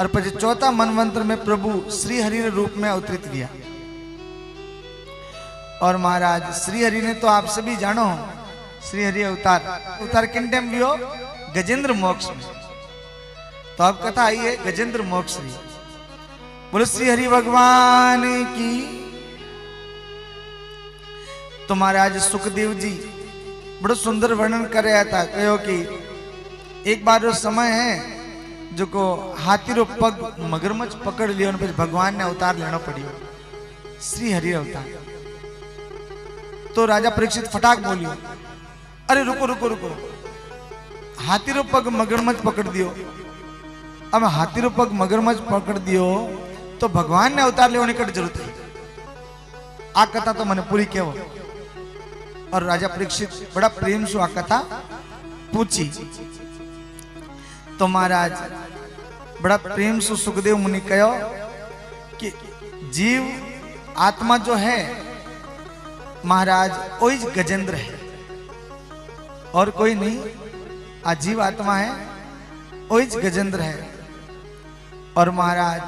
और પછી चौथा मनवंतर में प्रभु श्री हरि ने रूप में अवतरित किया। और महाराज श्री हरि ने तो आप सभी जानो, श्री हरि अवतार किन टाइम भी हो, गजेंद्र मोक्ष में। तो अब कथा आई है गजेंद्र मोक्ष की। बोलो श्री हरि भगवान की। तो महाराज सुखदेव जी बड़ो सुंदर वर्णन कर रहा था। कहो कि एक बार वो समय है जो को हाथी रो पग मगरमच्छ पकड़ लियो और फिर भगवान ने अवतार लेना पड़ियो, श्री हरि अवतार। तो राजा परीक्षित फटाक बोलियो, अरे रुको रुको रुको, हाथी रो पग मगरमच्छ पकड़ दियो। अब हाथी रो पग मगरमच्छ पकड़ दियो तो भगवान ने अवतार लेने की जरूरत है। आ कथा तो मैंने पूरी केवो। और राजा परीक्षित बड़ा प्रेम से आ कथा पूछी। तो महाराज बड़ा प्रेम से सुखदेव मुनि कहो कि जीव आत्मा जो है महाराज वही गजेंद्र है और कोई नहीं। आजीव आत्मा है वही गजेंद्र है। और महाराज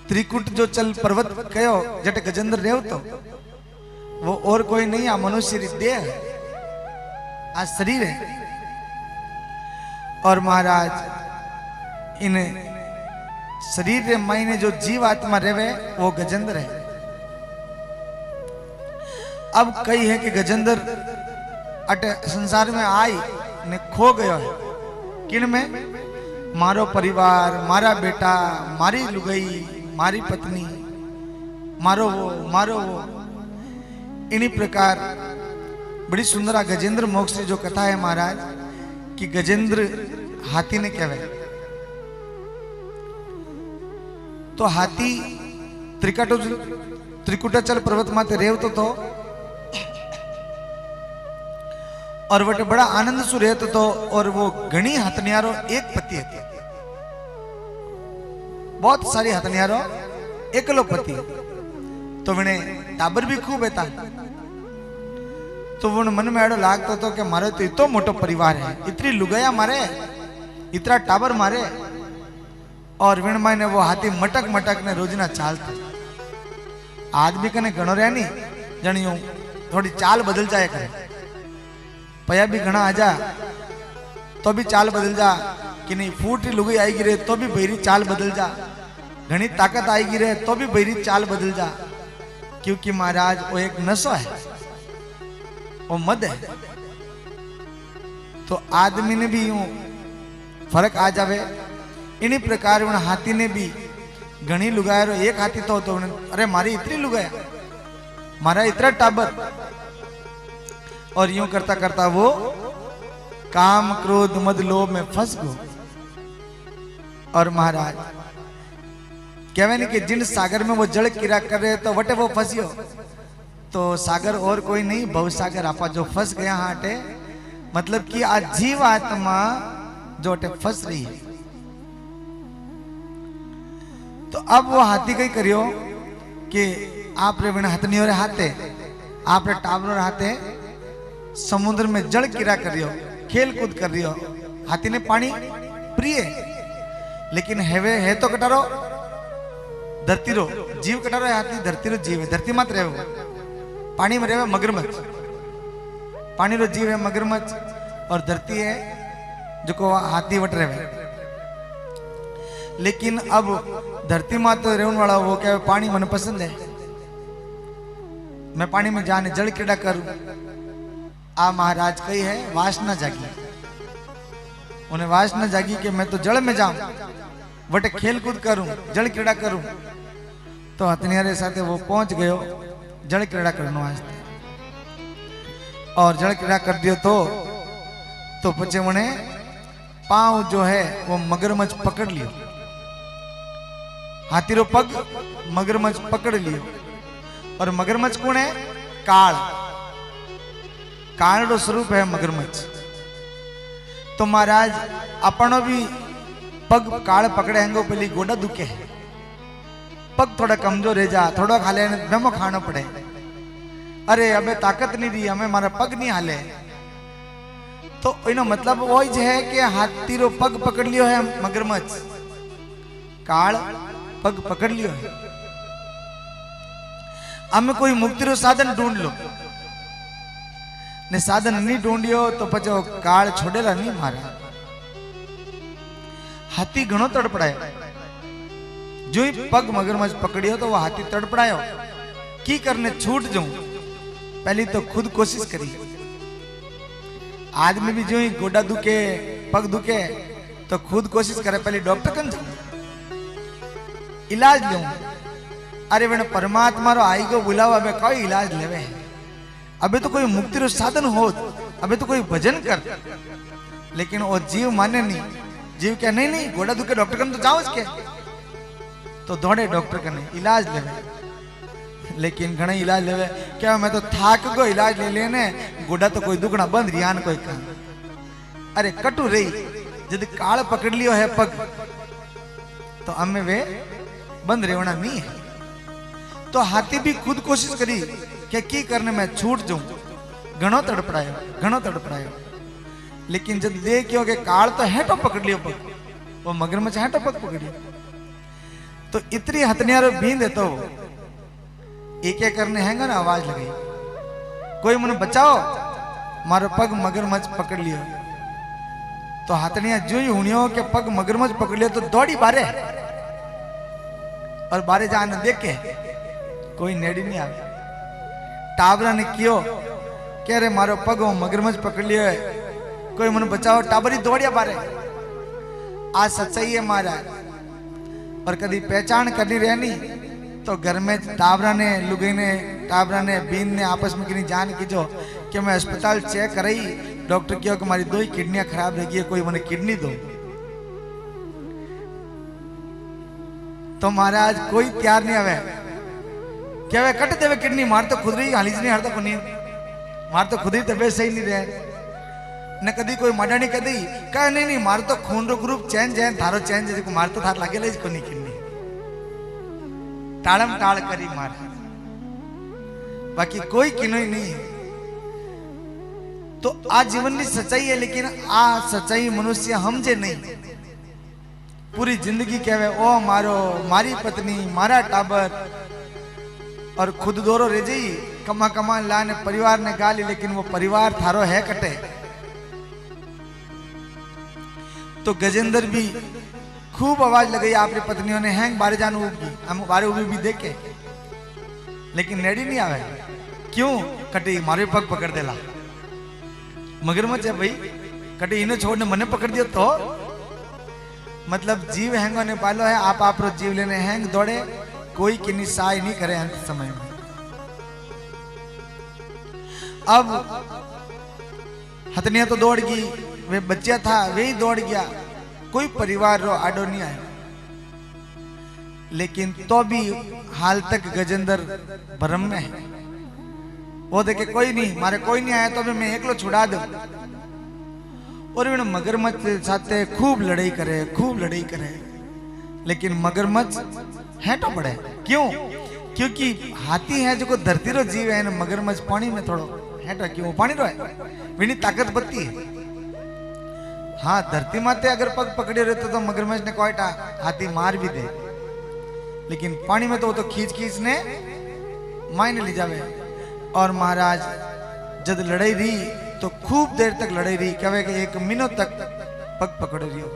त्रिकुट जो चल पर्वत कहो जट गजेंद्र रेव तो वो और कोई नहीं, आ मनुष्य देह है, आ शरीर है। और महाराज इन शरीर रे मायने जो जीव आत्मा रेवे वो गजेंद्र है। अब कई है कि गजेंद्र अटे संसार में आई ने खो गयो है। किन में? मारो परिवार, मारा बेटा, मारी लुगाई, मारी पत्नी, मारो वो। इन्हीं प्रकार बड़ी सुंदर गजेंद्र मोक्ष की जो कथा है महाराज कि गजेंद्र हाथी ने कहवे। तो हाथी त्रिकुटाचल पर्वत माते रेवतो तो और वटे बड़ा आनंद सु रहतो तो। और वो घणी हथनियारो एक पति थी, बहुत सारी हथनियारो एकलो पति। तो वने टाबर भी खूब था। तो वो मन में एडो लागतो तो कि मारे तो इतो मोटो परिवार है, इतनी लुगाया मारे, इतना टाबर मारे। और विण मायने वो हाथी मटक मटक ने रोजना चालता। आज भी कने घणो रहे नहीं जणियो थोड़ी चाल बदल जाए करे। पया भी घना आ जा तो भी चाल बदल जा कि नहीं, फूटी लुगाई आई गिरे तो भी भैरी चाल बदल जा, घनी ताकत आई गिरे तो भी भैरी चाल बदल जा। क्योंकि महाराज वो एक नशा है, वो मद है। तो आदमी ने भी यूं फर्क आ जावे। इन्हीं प्रकार उन हाथी ने भी घनी लुगाया। एक हाथी तो अरे मारी इतनी लुगाया, मारा इतना टाबर। और यूं करता करता वो काम क्रोध मद लोभ में फंस गो। और महाराज कहवे नहीं कि जिन सागर में वो जल क्रीड़ा कर रहे तो वटे वो फंसियो। तो सागर और कोई नहीं, भव सागर आपा जो फंस गया हाटे, मतलब कि आज जीव आत्मा जो अटे फंस रही है। तो अब वो हाथी कई करियो कि आप रे बिना हथनी रे हाथे, आप रे टावरो हाथे समुद्र में जल क्रीड़ा करियो, खेल कूद कर रियो। हाथी ने पानी प्रिय, लेकिन है तो कटारो धरती रो जीव कटारो है। हाथी धरती रो जीव है, धरती मत रहे। पानी में रहे मगरमच्छ, पानी रो जीव है मगरमच्छ। और धरती है जो को हाथी वट रहे। लेकिन अब धरती मां तो रहने वाला वो क्या पानी मन पसंद है, मैं पानी में जाने जल क्रीड़ा करूं। आ महाराज कही है वासना जागी, उन्हें वासना जागी कि मैं तो जल में जाऊं, वटे खेल कूद करूं, जल क्रीड़ा करूं। तो हथनियारे साथे वो पहुंच गयो जल क्रीड़ा करने वास्ते। और जल क्रीड़ा कर दियो तो पचे उन्हें पांव जो है वो मगरमच्छ पकड़ लियो। हाथी रो पग मगरमच्छ पकड़ लियो। और मगरमच्छ कौन है? काल, काल रो स्वरूप है मगरमच्छ। तो महाराज अपनो भी पग काल पकड़े हैंगो पहली गोडा दुखे है, पग थोड़ा कमजोर रह जा, थोड़ा खा ले नमो खाना पड़े। अरे अबे ताकत नहीं दी हमें, मारा पग नहीं हाले। तो इनो मतलब वो है कि हाथी रो पग पकड़ लियो है मगरमच्छ काल पग पकड़ लियो है। અમે કોઈ મુક્તિનો સાધન ઢૂંઢ લો ને સાધન નહીં ઢૂંઢ્યો તો પછી કાળ છોડેલા નહીં મારે। हाथी घणो तड़पड़ायो, जो ही पग मगरमच्छ पकड़ियो तो वो हाथी तड़पड़ायो की करने छूट जाऊं। पहली तो खुद कोशिश करी। आदमी भी जो ही गोडा दुखे पग दुखे तो खुद कोशिश करे पहले डॉक्टर कन जाऊं इलाज लूं। अरे वेण परमात्मा रो आई गो बुलावा में कोई इलाज लेवे। अबे तो कोई मुक्ति रो साधन हो, अबे तो कोई भजन कर। लेकिन वो जीव माने नहीं। जीव क्या नहीं नहीं गोड़ा दुखे डॉक्टर कन तो जाओ इसके तो दौड़े डॉक्टर कने इलाज लेवे। लेकिन घणे इलाज लेवे क्या मैं तो थाक गो इलाज ले लेने गोड़ा तो कोई दुखना बंद रियान कोई काम। अरे कटु रही जब काल पकड़ लियो है पग तो हमें वे बंद रेवना नहीं है। तो हाथी भी खुद कोशिश करी कि की करने में छूट जाऊं। घणो तड़पड़ायो लेकिन जब देखियो कि काल तो हेटो पकड़ लियो पग, वो मगरमच्छ हेटो पग पकड़ियो तो इतनी हथनियारो बींद है तो एक एक करने हैंगा ना आवाज लगी कोई मन बचाओ मारो पग मगरमच्छ पकड़ लियो। तो हथनिया जो ही हुनियो के पग मगरमच्छ पकड़ लियो तो दौड़ी बारे और बारे जाने देखे कोई नेड़ी नहीं आवे। टाबरा ने कियो कह रे मारो पग मगरमच्छ पकड़ लियो है कोई मन बचाओ। टाबरी दौड़िया बारे। आज सच्चाई है महाराज। और कभी पहचान करनी रहनी तो घर में टाबरा ने लुगे ने टाबरा ने बीन ने आपस में किनी जान की जो कि मैं अस्पताल चेक कराई डॉक्टर किया कि हमारी 2 ही किडनियां खराब रह गई है कोई मैंने किडनी दो। तो महाराज कोई तैयार नहीं आवे क्या वे कट देवे किडनी मार तो खुद रही हाली नहीं हारता कोनी मार तो खुद ही तबीयत सही नहीं रहे न कदी कोई माडानी कदी कह नहीं मार तो खून रो ग्रुप चेंज है थारो चेंज है मार तो थार लागेला ज कोनी किडनी टाळम टाळ करी मार बाकी कोई किनो ही नहीं है। तो आ जीवन की सच्चाई है लेकिन आ सच्चाई मनुष्य हमजे नहीं। पूरी जिंदगी कहवे ओ मारो मारी पत्नी मारा टाबर और खुद दोरो रह जाई कमा कमा लाने परिवार ने गाली लेकिन वो परिवार थारो है कटे। तो गजेंद्र भी खूब आवाज लगाई आपकी पत्नियों ने हैंग बारे जान उगी हम बारे उगी भी देखे लेकिन नेड़ी नहीं आवे। क्यों कटे मारे पग पकड़ देला मगरमच्छ है भाई कटे इन्हें छोड़ने मने पकड़ दियो तो मतलब जीव हैंगो ने पालो है आप रो जीव लेने हैंग दौड़े कोई किन्नी सहाय नहीं करे अंत समय में। अब हथनिया तो दौड़ गई वे बच्चा था वे ही दौड़ गया कोई परिवार रो आडो नहीं आया। लेकिन तो भी हाल तक गजेंद्र भरम में है। वो देखे कोई नहीं मारे कोई नहीं आया तो भी मैं एकलो छुड़ा दूं। और वे मगरमच्छ साथे खूब लड़ाई करे लेकिन मगरमच्छ हेटो पड़े। क्यों क्योंकि हाथी है जो धरती रो जीव है मगरमच्छ पानी में थोड़ो हेटो क्यों पानी रो है विनी ताकत बत्ती है। हाँ धरती माते अगर पग पकड़े रहते तो मगरमच्छ ने कोयटा हाथी मार भी दे लेकिन पानी में तो वो तो खींच ने मायने ले जावे। और महाराज जब लड़ाई रही तो खूब देर तक लड़ाई रही कहे कि 1 महीनों तक पग पकड़ रही हो।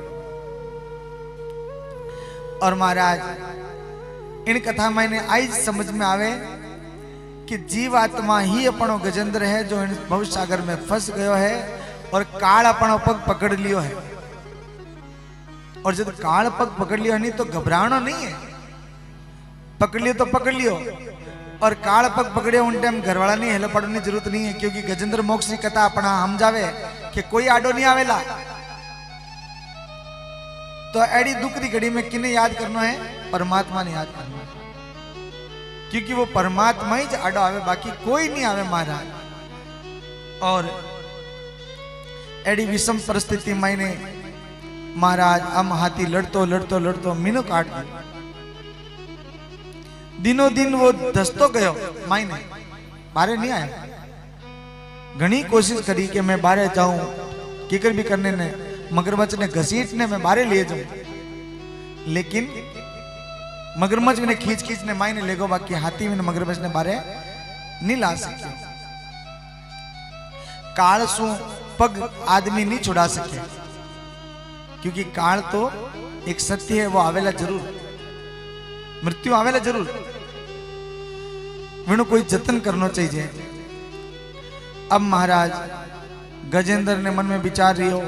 और महाराज इन कथा मैंने आज समझ में आवे कि जीवात्मा ही अपनो गजेंद्र है जो इन भविष्य सागर में फंस गयो है और काल अपनो पग पकड़ लियो है। और जब काल पग पकड़ लियो नहीं तो घबराना नहीं है। पकड़ लियो तो पकड़ लियो और काल पग पकड़े उन टाइम घरवाला नहीं हेलो पड़ने की जरूरत नहीं है क्योंकि गजेंद्र मोक्ष की कथा अपना हम जावे कि कोई आडो नहीं आवेला। तो एडी दुख की घड़ी में किने याद करना है परमात्मा ने याद करना है क्योंकि वो परमात्मा ही आडो आवे बाकी कोई नहीं आवे महाराज। और एडी विषम परिस्थिति मैंने महाराज हम हाथी लड़तो मीनो काट दी। दिनों दिन वो दस्तो गयो मायने बारे नहीं आया। घनी कोशिश करी कि मैं बारे जाऊं कीकर भी करने ने मगरमच्छ ने घसीटने में बारे लिए जाऊं लेकिन मगरमच्छ ने खींच खींच ने मायने ले गो, बाकी हाथी में मगरमच्छ ने बारे नहीं ला सके। काल सु पग आदमी नहीं छुड़ा सके, क्योंकि काल तो एक सत्य है, वो आवेला जरूर, मृत्यु आवेला जरूर, वेणु कोई जतन करना चाहिए। अब महाराज गजेंद्र ने मन में विचार रही हो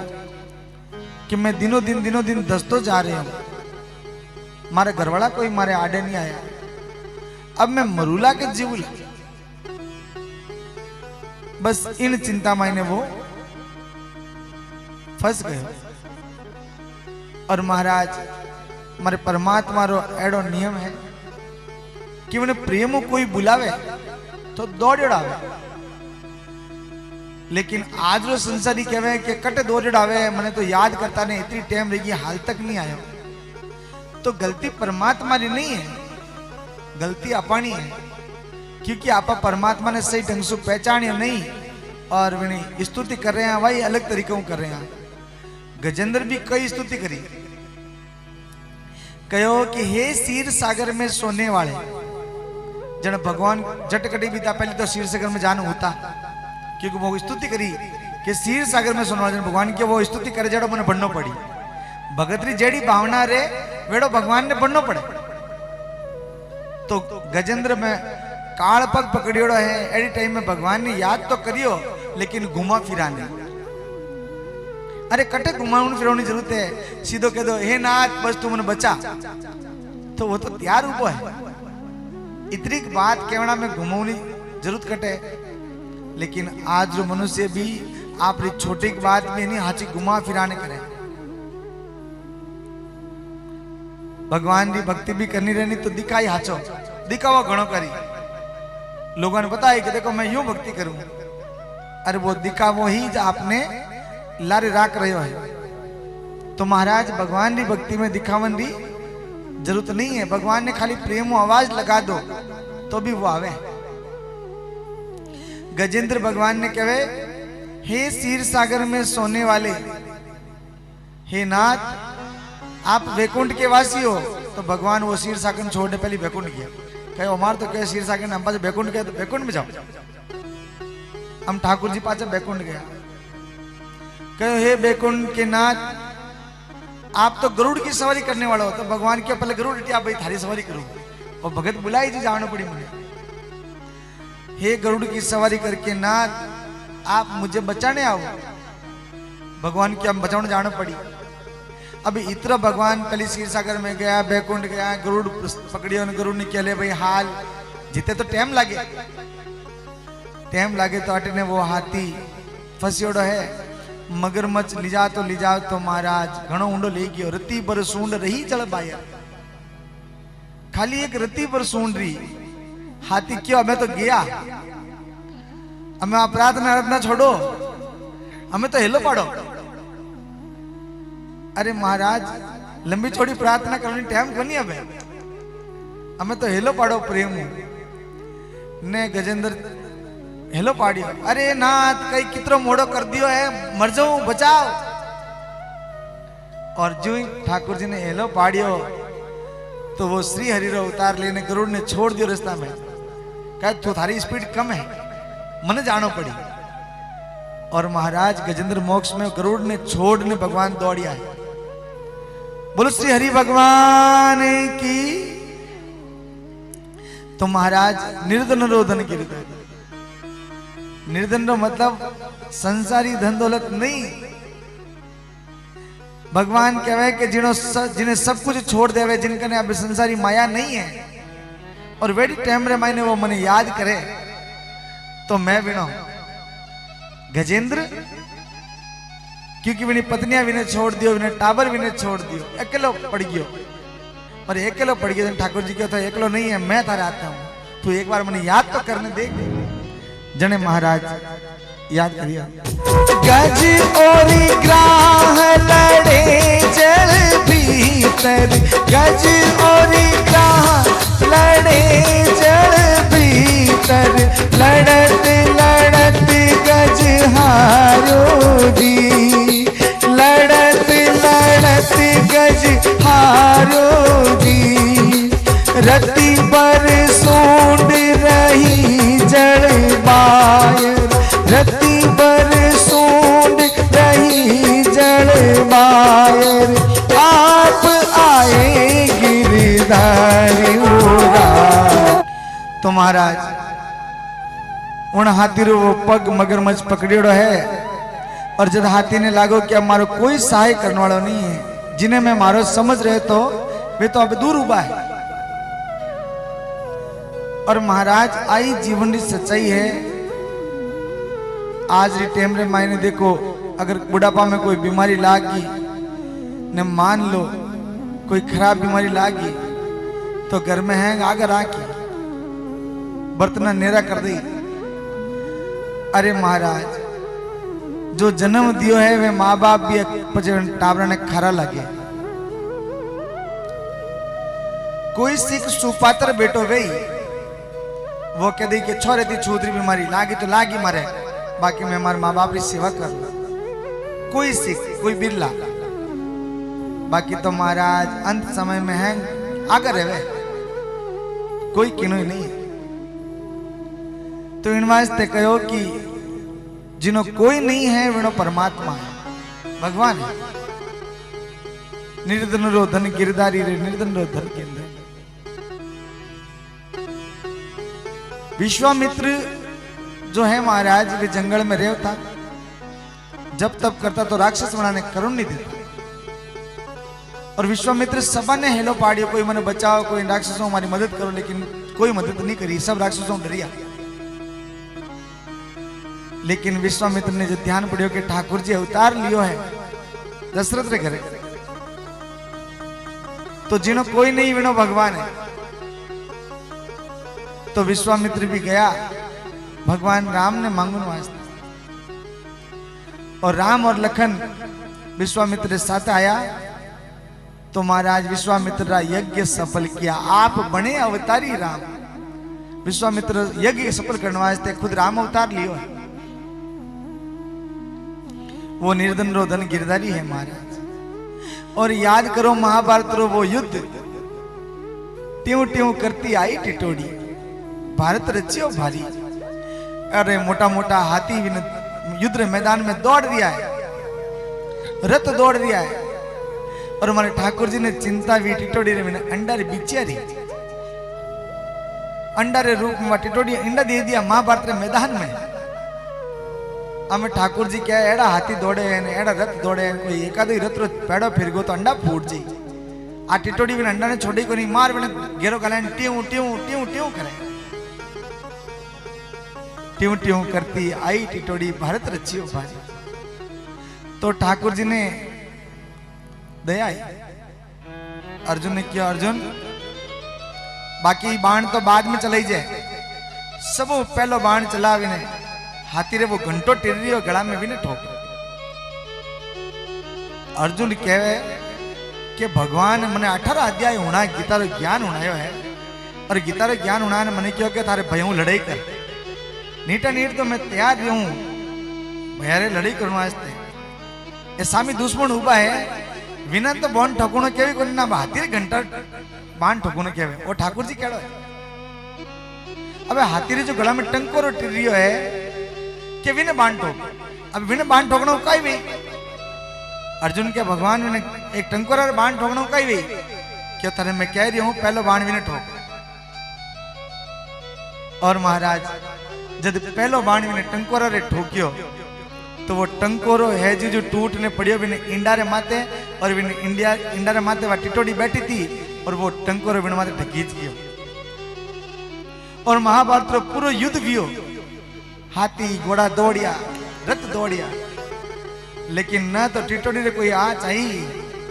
कि मैं दिनों दिन दसतो जा रहे हूं, मारे घरवाला कोई मारे आड़े नहीं आया, अब मैं मरूला के जीवला, बस इन चिंता में वो फंस गए। और महाराज मारे परमात्मा रो एडो नियम है कि उन्हें प्रेम कोई बुलावे तो दौड़ावे, लेकिन आज रो संसारी कहवे कि कटे दौड़ावे, मैंने तो याद करता नहीं, इतनी टाइम रही हाल तक नहीं आयो। तो गलती परमात्मा की नहीं है, गलती अपनी है, क्योंकि आप परमात्मा ने सही ढंग से पहचानियो नहीं और विनी स्तुति कर रहे हैं, भाई अलग तरीकों कर रहे हैं। गजेंद्र भी कई स्तुति करी, कहो कि हे क्षीर सागर में सोने वाले, जन भगवान झटकटी भी था, पहले तो क्षीर सागर में जाना होता, क्योंकि वो स्तुति करी कि क्षीर सागर में सोने वाले भगवान के, वो स्तुति करे जड़ो मैंने बनना पड़ी। भगतरी जेड़ी भावना रे वेड़ो भगवान ने बनना पड़े। तो गजेंद्र में काल पग पकड़ियोड़ो है, एडी टाइम में भगवान ने याद तो करियो, लेकिन घुमा फिरा नहीं। अरे कटे घुमाने फिरवाने जरूरत है, सीधो कह दो हे नाथ बस तू मैंने बचा, तो वो तो तैयार उबो है। इतनी बात कहना में घुमाने जरूरत कटे, लेकिन आज जो मनुष्य भी आप छोटी बात में नहीं हाची घुमा फिराने करे। भगवान की भक्ति भी करनी रहनी तो दिखाई हाचो, दिखावा घणो करी, लोगों ने बताया कि देखो मैं यूं भक्ति करूं, अरे वो दिखावो ही आपने लारे राख रहे है। तो महाराज भगवान की भक्ति में दिखावन की जरूरत नहीं है, भगवान ने खाली प्रेम आवाज लगा दो तो भी वो आवे। गजेंद्र भगवान ने कहे हे क्षीर सागर में सोने वाले, हे नाथ आप वैकुंठ के वासी हो। तो भगवान वो क्षीर सागर छोड़ने पहले वैकुंठ गया, कहे हमारे तो कहे क्षीर सागर ने हम पास वैकुंठ गया, तो वैकुंठ में जाओ। हम ठाकुर जी पास वैकुंठ गया, कहे हे वैकुंठ के नाथ आप तो गरुड़ की सवारी करने वाला हो। तो भगवान के पहले गरुड़ हटिया भाई थारी सवारी करूं, और भगत बुलाई जी जाना पड़ी मुझे, हे गरुड़ की सवारी करके नाथ आप मुझे बचाने आओ। भगवान की हम बचाने जाना पड़ी। अभी इतना भगवान पहले क्षीर सागर में गया, बैकुंठ गया, गरुड़ पकड़ियो, गरुड़ ने कहले भाई हाल जीते तो टाइम लागे तो अटने वो हाथी फसियोड़ो है। मगरमच्छ लिजा तो महाराज घणो ऊंडो ले गयो, रत्ती पर सूंड रही जल बाया, खाली एक रत्ती पर सूंड रही। हाथी क्यों हमें तो गया, हमें प्रार्थना आराधना छोड़ो, हमें तो हेलो पाड़ो। अरे महाराज लंबी चौड़ी प्रार्थना करने टाइम कोनी, हमें तो हेलो पाड़ो प्रेम ने। गजेंद्र हेलो पाड़ियो, अरे नाथ कई कितरो मोड़ो कर दियो है, मर जाऊं बचाओ। और जो ही ठाकुर जी ने हेलो पाड़ियो तो वो श्री हरि रो उतार लेने गरुड़ ने छोड़ दियो रास्ता में, कहे तू थारी स्पीड कम है, मने जानो पड़ी। और महाराज गजेंद्र मोक्ष में गरुड़ ने छोड़ने भगवान दौड़िया है। बोलो श्री हरि भगवान की। तो महाराज निर्धन रोधन की रीत, निर्धन रो मतलब संसारी धन दौलत नहीं। भगवान कहवे कि जिन्हें सब कुछ छोड़ देवे, जिनका ने अभी संसारी माया नहीं है, और वेडी टाइम रे मायने वो मने याद करे, तो मैं विनो गजेंद्र, क्योंकि विनी पत्नियां विने छोड़ दियो, विने टाबर विने छोड़ दियो, अकेलो पड़ गयो। और अकेलो पड़ गयो ठाकुर जी कहते एकलो नहीं है, मैं थारे आता हूं, तू एक बार मने याद तो करने दे। जने महाराज याद करिए, गज और ग्राह लड़े जल भीतर, गज और ग्राह लड़े जल भीतर, लड़त लड़त गज हारो दी, लड़त लड़त गज हारो रति बर सूंड रही जड़ बायर, रति बर सूंड रही जड़ बायर, आप आए गिरधारी उरा। तो महाराज उन हाथी रो वो पग मगरमच्छ पकड़ियोड़ो है और जब हाथी ने लागो कि अब मारो कोई सहाय करने वाला नहीं है, जिन्हें मैं मारो समझ रहे तो वे तो अब दूर उबा है। और महाराज आई जीवन की सच्चाई है। आज री टाइम रे मायने देखो, अगर बुढ़ापा में कोई बीमारी लागी ने मान लो कोई खराब बीमारी लागी तो घर में है आगर आके बर्तन नेरा कर दी। अरे महाराज जो जन्म दियो है वे माँ बाप भी टाबरा ने खरा लगे। कोई सिख सुपात्र बेटो वे वो कह दी कि छोरे थी छूतरी बीमारी लागी तो लागी मरे, बाकी मैं हमारे माँ बाप की सेवा कर। कोई सिख कोई बिरला, बाकी तो महाराज अंत समय में है आगर है वे कोई किनो ही नहीं। तो इन वास्ते कहो कि जिनो कोई नहीं है विनो परमात्मा है, भगवान है। निर्धन रो धन गिरधारी रे, निर्धन रो धन के अंदर। विश्वामित्र जो है महाराज वे जंगल में रहता, जब तब करता तो राक्षस बनाने करुण नहीं देता। और विश्वामित्र सबा ने हेलो पाड़ियो, कोई मने बचाओ, कोई राक्षसों हमारी मदद करो, लेकिन कोई मदद नहीं करी, सब राक्षसों डरिया। लेकिन विश्वामित्र ने जो ध्यान पड़ियो कि ठाकुर जी अवतार लियो है दशरथ रे घरे, तो जिनो कोई नहीं विनो भगवान है। तो विश्वामित्र भी गया भगवान राम ने मांगने वास्ते, और राम और लखन विश्वामित्र के साथ आया। तो महाराज विश्वामित्र का यज्ञ सफल किया, आप बने अवतारी राम। विश्वामित्र यज्ञ सफल करने वास्ते खुद राम अवतार लियो है। वो निर्धन रो धन गिरधारी है महाराज। और याद करो महाभारत रो वो युद्ध, ट्यों ट्यों करती आई टिटोड़ी, भारत रचियो भारी। अरे मोटा मोटा हाथी युद्ध मैदान में दौड़ दिया है, रथ दौड़ दिया है। और हमारे ठाकुर जी ने चिंता भी टिटोड़ी रे अंडा रे बिचिया री, अंडा रे रूप में टिटोड़ी अंडा दे दिया महाभारत रे मैदान में। हमें ठाकुर जी क्या एड़ा हाथी दौड़े हैं, एड़ा रथ दौड़े हैं, कोई एकाद ही रथ रो पेड़ो फिर गो तो अंडा फूट जी। आ टिटोड़ी भी अंडा ने छोड़ी को नहीं, मार बिना घेरो गलान ट्यों ट्यों ट्यों ट्यों करे, ट्यों ट्यों करती आई टिटोड़ी भारत रचियो भारी। तो ठाकुर जी ने दया आई, अर्जुन ने किया, अर्जुन बाकी बाण तो बाद में चलाई जाए, सब पहलो बाण चला भी ने हाथी रे वो घंटो टिर रही हो गला में भी ने ठोक। अर्जुन कहे कि भगवान मने 18 अध्याय होना गीता रो ज्ञान होनायो है, और गीता रो ज्ञान होना ने मने क्यों के थारे भयों लड़ाई कर। नीटा नीट तो मैं तैयार रहूं भयारे लड़ाई करने वास्ते। ये सामी दुश्मन उबा है, विना तो बाण ठोकणो केवी कोनी ना, हाथी रे घंटा बाण ठोकणो केवे। वो ठाकुर जी केड़ो है, अबे हाथी रे जो गला में टंकोरो टिर रियो है कि विने बाण ठोक, अब विने बाण ठोकणो काई वे। अर्जुन के भगवान ने एक टंकोरा रे बाण ठोकणो काई वे, क्यों थारे मैं कह रही हूं पहलो बाण विने ठोक। और महाराज जब पहलो बाण विने टंकोरा रे ठोकियो तो वो टंकोरो है जो टूट ने पड़ियो विने इंडा रे माथे, और विने इंडा रे माथे वा टिटोड़ी बैठी थी, और वो टंकोरो विने माथे ढकीच गयो। और महाभारत रो पूरो युद्ध वियो, हाथी घोड़ा दौड़िया, रथ दौड़िया, लेकिन न तो टिटोड़ी रे कोई आँच आई,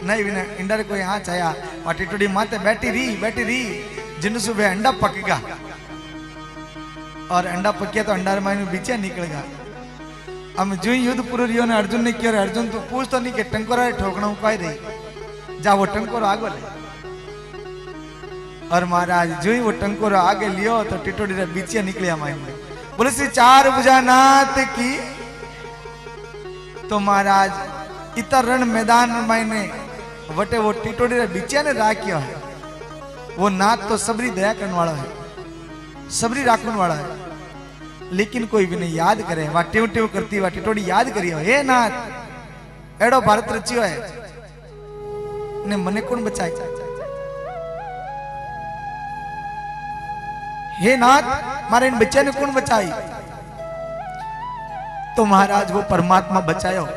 नहीं विने इंडा रे कोई आँच आया। वा टिटोड़ी माथे बैठी रही, जिन सुबह अंडा पकेगा, और अंडा पकिया तो अंडा रे मायने बीचा निकलेगा। हम जो युद्ध पूरा रियो ने अर्जुन ने किया, अर्जुन तो पूछ तो नहीं कि टंकोरा ठोकना उपाय रही, जा वो टंकोरा आगे ले। और महाराज जो ही वो टंकोरा आगे लियो तो टिटोड़ी रे बीचिया निकलिया मायने। बोले श्री चार भुजानाथ की। तो महाराज इतर रण मैदान मायने वटे वो टिटोड़ी रे बीचिया ने राख्यो है। वो नाथ तो सबरी दया करने वाला है, सबरी राखने वाला है, लेकिन कोई भी नहीं याद करे। वह टेव टेव करती वह टिटोड़ी याद करी हो, हे नाथ एड़ो भारत रचियो है ने मने कौन बचाई, हे नाथ मारे इन बच्चे ने कौन बचाई। तो महाराज वो परमात्मा बचायो।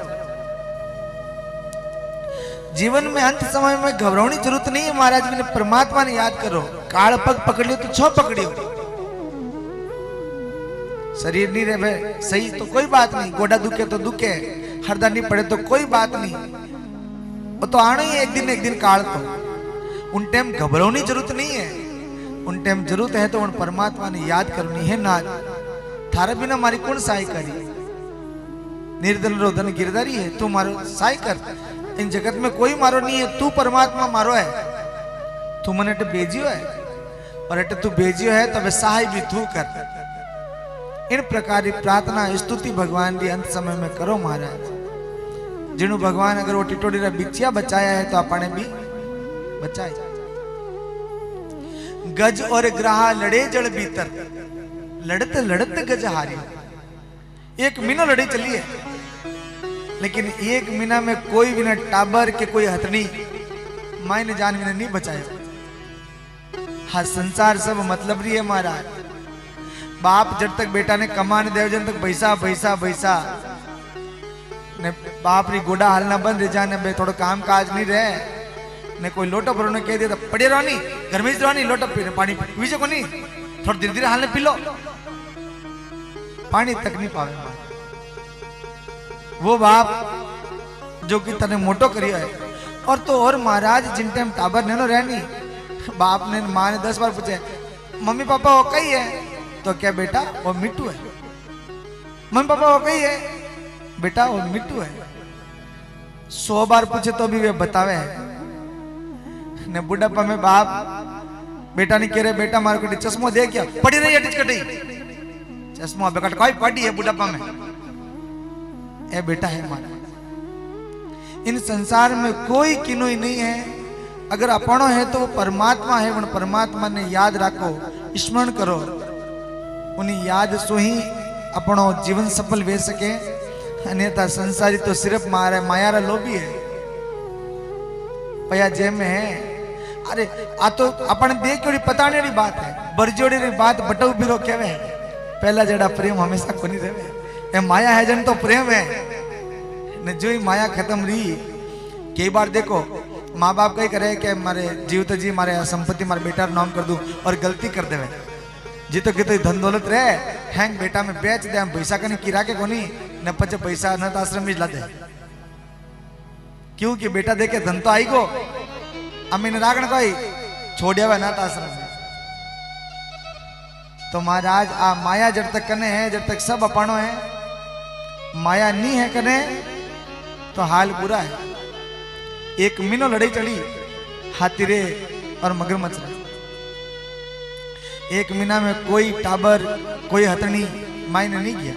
जीवन में अंत समय में घबराने की जरूरत नहीं है महाराज, मैंने परमात्मा ने याद करो। काल पग पकड़ लियो तो छो पकड़ियो, शरीर नहीं रहे सही तो कोई बात नहीं, गोडा दुखे तो दुखे, हरदा नहीं पड़े तो कोई बात नहीं, वो तो आना ही एक दिन काल। तो उन टाइम घबराने की जरूरत नहीं है, उन टाइम जरूरत है तो उन परमात्मा ने याद करनी है। नाथ थारे बिना मारी कौन सहाय करी, निर्धन रोधन गिरधारी है, तू मारो सहाय कर। इन जगत में कोई मारो नहीं है, तू परमात्मा मारो है, तू मन अट भेजियो है और अट तू भेजियो है तो वे सहाय भी तू कर। इन प्रकार की प्रार्थना स्तुति भगवान की अंत समय में करो महाराज। जिन्हों भगवान अगर वो टिटोड़ी रा बिछिया बचाया है तो अपने भी बचाए। गज और ग्राह लड़े जड़ भीतर, लड़ते लड़ते गज हारी। एक महीना लड़ी चली है, लेकिन एक महीना में कोई भी ना टाबर के कोई हथनी मायने जान भी नहीं बचाए। हाँ संसार सब मतलब रही है महाराज। बाप जब तक बेटा ने कमाने देव जन तक पैसा पैसा पैसा ने बाप री गोडा हालना बंद रह जाने बे थोड़ा काम काज नहीं रहे ने कोई लोटो भरो ने कह दिया तो पड़े रहो नहीं, घर में रहो नहीं, लोटो पी पानी पीछे को नहीं, थोड़ा धीरे धीरे हालने पी लो, पानी तक नहीं पावे। वो बाप जो कि तने मोटो करियो है। और तो और महाराज जिन टाइम टाबर ने रहनी, बाप ने माँ ने 10 बार पूछे मम्मी पापा वो कही है, तो क्या बेटा वो मिट्टू है। मम्मी पापा वो कही है, बेटा वो मिट्टू है। 100 बार पूछे तो भी वे बतावे ने। बुढ़ापा में बाप बेटा नहीं कह रहे बेटा मारे को चश्मो दे क्या, पड़ी रही है टिचकटी चश्मा बेकट कोई पड़ी है बुढ़ापा में, ए बेटा है हमारा। इन संसार में कोई किनोई नहीं है, अगर अपनो है तो वो परमात्मा है। उन परमात्मा ने याद रखो, स्मरण करो, उन्हीं याद सो ही अपनो जीवन सफल वे सके। अन्यथा संसारी तो सिर्फ माया रा लोभी है, पया जे में है। अरे आ तो अपन देख पताने री बात है, बरजोड़ी री बात बटऊ बिरो कहवे। पहला जड़ा प्रेम हमेशा कोनी रहे, ए माया है जन तो प्रेम है ने। जो ही माया खत्म रही, कई बार देखो माँ बाप कही करे कि मारे जीव तो जी मारे संपत्ति मारे बेटा नाम कर दूं और गलती कर देवे जी तो कितनी धन दौलत रहे हैंग बेटा में बेच दे, हम पैसा कहीं किरा के कोनी न पचे पैसा अनाथ आश्रम में ला दे। क्योंकि बेटा देखे धन तो आई को अम्मी ने रागण कोई छोड़िया हुआ अनाथ आश्रम में। तो महाराज आ माया जब तक कने है, जब तक सब अपनो है, माया नहीं है कने तो हाल बुरा है। एक मीनो लड़ाई चली हाथीरे और मगरमच्छ रे। एक महीना में कोई टाबर कोई हथनी मायने नहीं गया।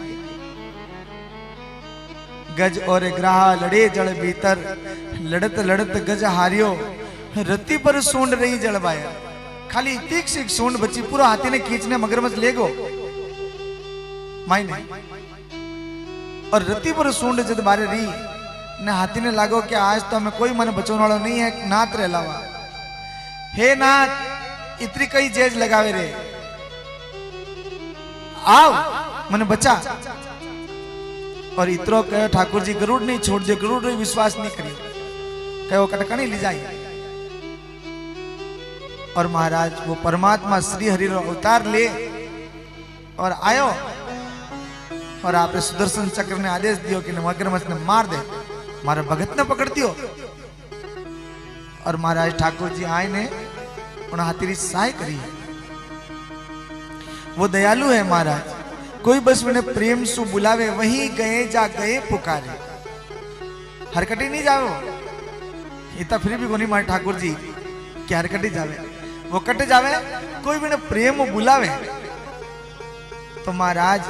गज और ग्राह लड़े जड़ भीतर, लड़त लड़त गज हारियो, रत्ती पर सूंड रही जलवाया। खाली तीक्ष्ण सूंड बची, पूरा हाथी ने खींचने मगरमच्छ ले गो मायने। और रत्ती पर सूंड जब बारे रही ने हाथी ने लागो कि आज तो हमें कोई मन बचोने वाला नहीं है, नाथ रे लावा। हे नाथ इतनी कई जेज लगावे रे, आओ मन बचा। और इतरो कहो ठाकुर जी गरुड़ नहीं छोड़ दियो, गरुड़ रे विश्वास नहीं करियो, कहो कटकनी ले जाई। और महाराज वो परमात्मा श्री हरि रो अवतार ले और आयो और आपने सुदर्शन चक्र ने आदेश दियो कि मगरमच्छ ने मार दे, मारे भगत ने पकड़ दियो। और महाराज ठाकुर जी आए ने उन हाथी सहाय करी। वो दयालु है महाराज, कोई बस उन्हें प्रेम सु बुलावे वहीं गए जा गए पुकारे, हरकटी नहीं जाओ। इतना फिर भी कोनी मारे ठाकुर जी कि हरकटी जावे, वो कट जावे। कोई भी प्रेम बुलावे तो महाराज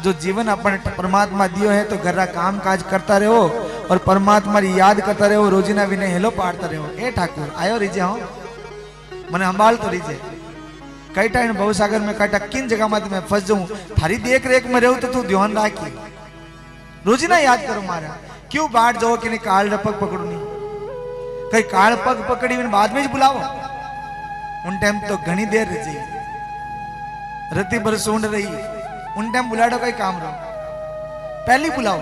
जो जीवन अपन परमात्मा दियो है तो घर काम काज करता रहो और परमात्मा याद करता रहो, रोजीना विनय हेलो पाड़ता रहो। ए ठाकुर आयो रिजे हो मैंने संभाल तो लीजिए कई टाइम भवसागर में कई किन जगह में मैं फंस जाऊं थारी देख रेख में रहूं तो तू ध्यान राखी रोजी ना याद करो मारा क्यों बाट जाओ कि नहीं काल पग पकड़नी कई काल पग पकड़ी बाद में ही बुलाओ उन टाइम तो घनी देर रही रति भर सूंढ रही उन टाइम बुलाड़ो कई काम रहो पहली बुलाओ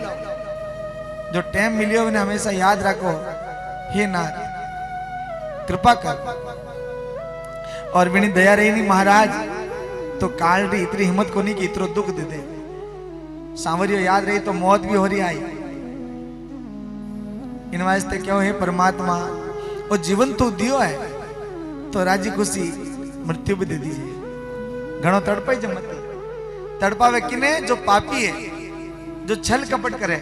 जो टाइम मिलियो उन्हें हमेशा याद रखो हे नाथ कृपा कर और विनी दया रही नहीं महाराज तो काल री इतनी हिम्मत को नहीं कि इतरो दुख दे दे सांवरियो याद रही तो मौत भी हो रही आई इन वास्ते क्यों है परमात्मा और जीवन तो दियो है तो राजी खुशी मृत्यु भी दे दीजिए घणो तड़पाई जमत तड़पावे किने जो पापी है जो छल कपट करे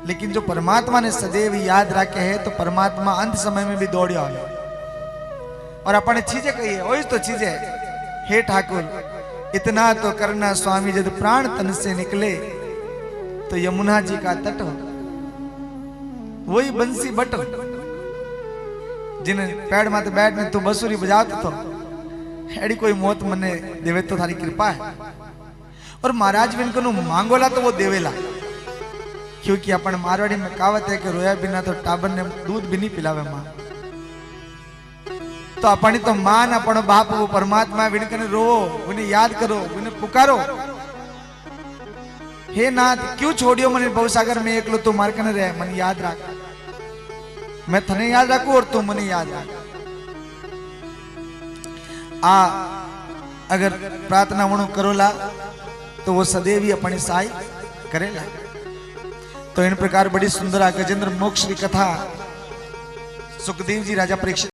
लेकिन जो परमात्मा ने सदैव याद रखे है तो परमात्मा अंत समय में भी दौड़िया हो और अपने चीजें कही है वही तो चीजें हे ठाकुर इतना तो करना स्वामी जब प्राण तन से निकले तो यमुना जी का तट हो वही बंसी बट जिन पेड़ माते बैठने तू बंसुरी बजाते तो एड़ी कोई मौत मने देवे तो थारी कृपा है और महाराज भी इनको मांगोला तो वो देवेला क्योंकि अपन मारवाड़ी में कहावत है कि रोया बिना तो टाबर ने दूध भी नहीं पिलावे मां तो अपनी तो मां न अपनो बाप वो परमात्मा विनकने रोवो उन्हें याद करो उन्हें पुकारो हे नाथ क्यों छोड़ियो मन भवसागर में एकलो तू मार कने रहे मन याद रख मैं थने याद रखू और तू मने याद रख आ अगर प्रार्थना वणु करोला तो वो सदैव ही अपनी सहाय करेला तो इन प्रकार बड़ी सुंदर गजेंद्र मोक्ष की कथा सुखदेव जी राजा परीक्षित